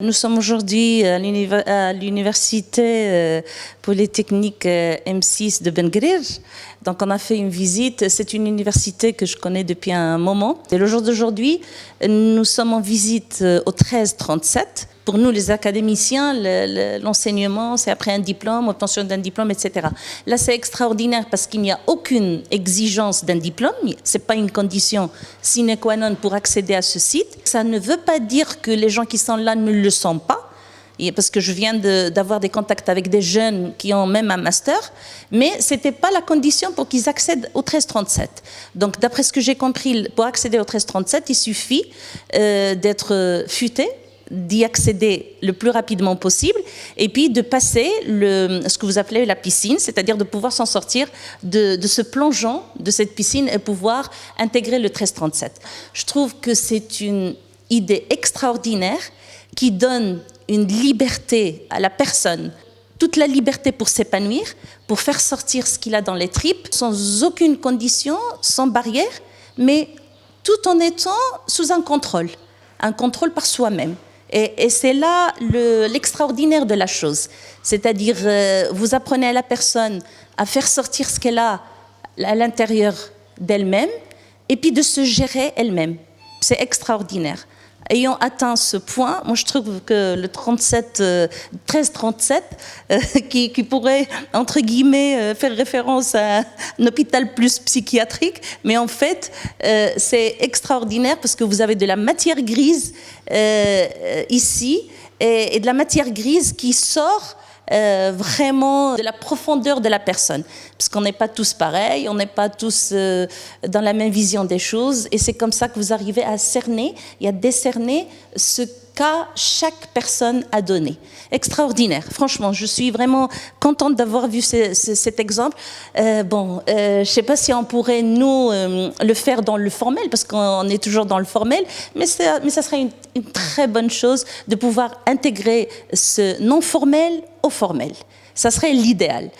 Nous sommes aujourd'hui à l'université polytechnique M6 de Ben Guerir. Donc on a fait une visite. C'est une université que je connais depuis un moment. Et le jour d'aujourd'hui, nous sommes en visite au 1337. Pour nous, les académiciens, l'enseignement, c'est après un diplôme, obtention d'un diplôme, etc. Là, c'est extraordinaire parce qu'il n'y a aucune exigence d'un diplôme. Ce n'est pas une condition sine qua non pour accéder à ce site. Ça ne veut pas dire que les gens qui sont là ne le sont pas. Parce que je viens d'avoir des contacts avec des jeunes qui ont même un master, mais ce n'était pas la condition pour qu'ils accèdent au 1337. Donc, d'après ce que j'ai compris, pour accéder au 1337, il suffit d'être futé, d'y accéder le plus rapidement possible et puis de passer ce que vous appelez la piscine, c'est-à-dire de pouvoir s'en sortir de ce plongeon de cette piscine et pouvoir intégrer le 1337. Je trouve que c'est une idée extraordinaire qui donne une liberté à la personne, toute la liberté pour s'épanouir, pour faire sortir ce qu'il a dans les tripes, sans aucune condition, sans barrière, mais tout en étant sous un contrôle par soi-même. Et c'est là l'extraordinaire de la chose. C'est-à-dire, vous apprenez à la personne à faire sortir ce qu'elle a à l'intérieur d'elle-même et puis de se gérer elle-même. C'est extraordinaire. Ayant atteint ce point, moi je trouve que le 1337, qui pourrait, entre guillemets, faire référence à un hôpital plus psychiatrique, mais en fait, c'est extraordinaire parce que vous avez de la matière grise ici et de la matière grise qui sort vraiment de la profondeur de la personne. Parce qu'on n'est pas tous pareils, on n'est pas tous dans la même vision des choses, et c'est comme ça que vous arrivez à cerner et à décerner ce qu'a chaque personne à donner. Extraordinaire. Franchement, je suis vraiment contente d'avoir vu cet exemple. Je ne sais pas si on pourrait, nous, le faire dans le formel, parce qu'on est toujours dans le formel, mais ça serait une très bonne chose de pouvoir intégrer ce non formel au formel. Ça serait l'idéal.